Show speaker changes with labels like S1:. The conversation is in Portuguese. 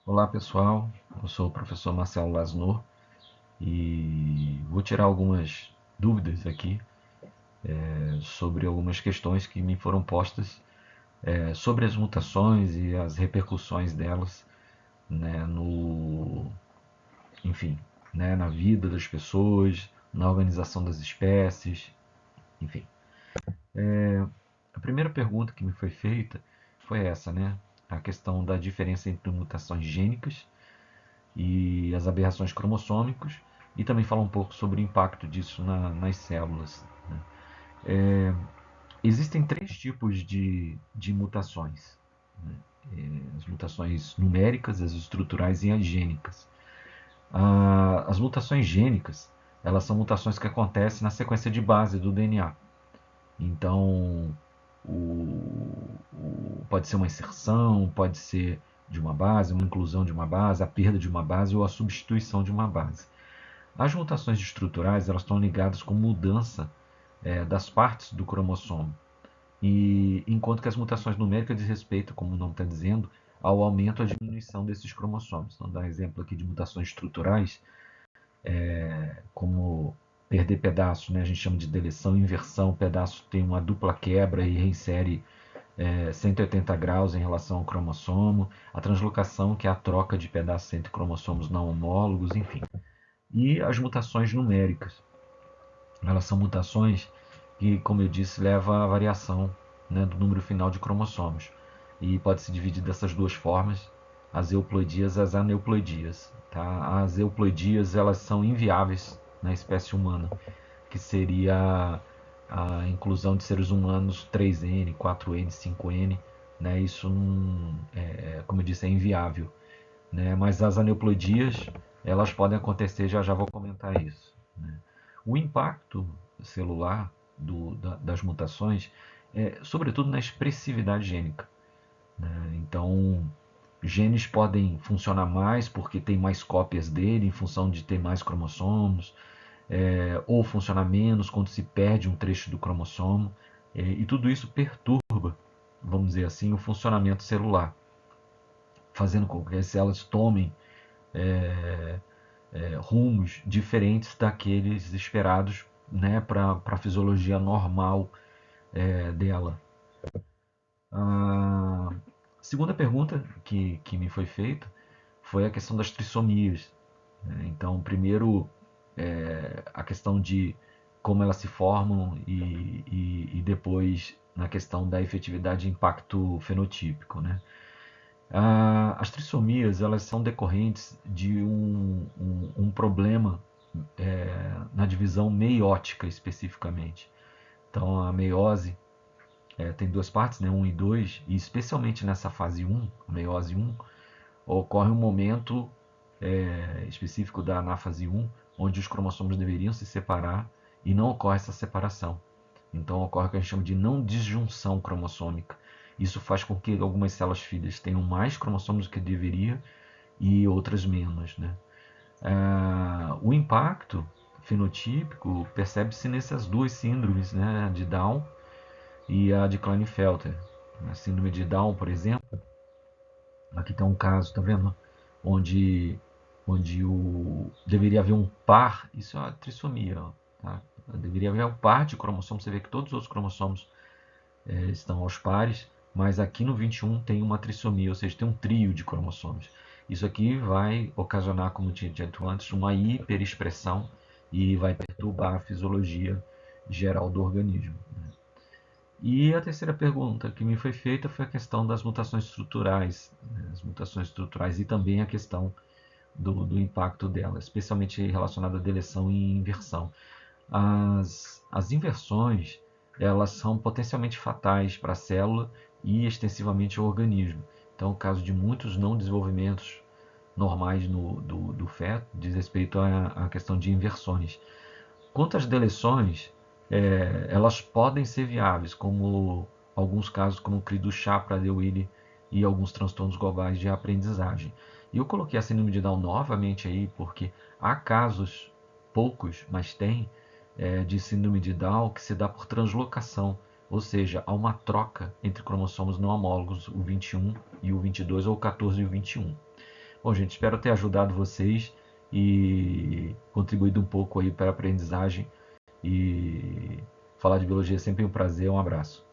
S1: Olá pessoal, eu sou o professor Marcelo Lasnor e vou tirar algumas dúvidas aqui sobre algumas questões que me foram postas sobre as mutações e as repercussões delas, né, enfim, né, na vida das pessoas, na organização das espécies, enfim. A primeira pergunta que me foi feita foi essa, né? A questão da diferença entre mutações gênicas e as aberrações cromossômicas e também falar um pouco sobre o impacto disso nas células. Né? Existem três tipos de mutações: né? As mutações numéricas, as estruturais e as gênicas. As mutações gênicas, elas são mutações que acontecem na sequência de base do DNA. Então, pode ser uma inserção, pode ser de uma base, uma inclusão de uma base, a perda de uma base ou a substituição de uma base. As mutações estruturais elas estão ligadas com mudança das partes do cromossomo, e enquanto que as mutações numéricas diz respeito, como o nome está dizendo, ao aumento ou diminuição desses cromossomos. Então, dá exemplo aqui de mutações estruturais, como perder pedaços, né? A gente chama de deleção, inversão, o pedaço tem uma dupla quebra e reinsere 180 graus em relação ao cromossomo, a translocação, que é a troca de pedaços entre cromossomos não homólogos, enfim. E as mutações numéricas, elas são mutações que, como eu disse, levam à variação, né, do número final de cromossomos. E pode se dividir dessas duas formas, as euploidias e as aneuploidias. Tá? As euploidias elas são inviáveis na espécie humana, que seria a inclusão de seres humanos 3N, 4N, 5N. Né? Isso, como eu disse, é inviável. Né? Mas as aneuploidias elas podem acontecer, já já vou comentar isso. Né? O impacto celular das mutações é sobretudo na expressividade gênica. Né? Então, genes podem funcionar mais porque tem mais cópias dele em função de ter mais cromossomos, ou funcionar menos quando se perde um trecho do cromossomo, e tudo isso perturba, vamos dizer assim, o funcionamento celular, fazendo com que as células tomem rumos diferentes daqueles esperados, né, para a fisiologia normal dela. A segunda pergunta que me foi feita foi a questão das trissomias. Né? Então, primeiro, a questão de como elas se formam e depois na questão da efetividade e impacto fenotípico. Né? As trissomias elas são decorrentes de um problema na divisão meiótica especificamente. Então, a meiose tem duas partes, né, um e 2, e especialmente nessa fase um, a meiose um, ocorre um momento específico na fase um, onde os cromossomos deveriam se separar e não ocorre essa separação. Então ocorre o que a gente chama de não disjunção cromossômica. Isso faz com que algumas células filhas tenham mais cromossomos do que deveria e outras menos. Né? O impacto fenotípico percebe-se nessas duas síndromes, né, de Down e a de Klinefelter. A síndrome de Down, por exemplo, aqui está um caso, tá vendo? Onde, deveria haver um par, isso é uma trissomia, ó, tá? Deveria haver um par de cromossomos, você vê que todos os outros cromossomos estão aos pares, mas aqui no 21 tem uma trissomia, ou seja, tem um trio de cromossomos. Isso aqui vai ocasionar, como eu tinha dito antes, uma hiperexpressão e vai perturbar a fisiologia geral do organismo. Né? E a terceira pergunta que me foi feita foi a questão das mutações estruturais, né? As mutações estruturais e também a questão do impacto delas, especialmente relacionada à deleção e inversão. As inversões elas são potencialmente fatais para a célula e extensivamente ao organismo. Então, o caso de muitos não desenvolvimentos normais do feto diz respeito à questão de inversões. Quanto às deleções, elas podem ser viáveis, como alguns casos como o Cri-du-Chat, Prader-Willi e alguns transtornos globais de aprendizagem. E eu coloquei a síndrome de Down novamente aí porque há casos, poucos, mas tem, de síndrome de Down que se dá por translocação, ou seja, há uma troca entre cromossomos não homólogos, o 21 e o 22, ou o 14 e o 21. Bom, gente, espero ter ajudado vocês e contribuído um pouco aí para a aprendizagem. E falar de biologia é sempre um prazer. Um abraço.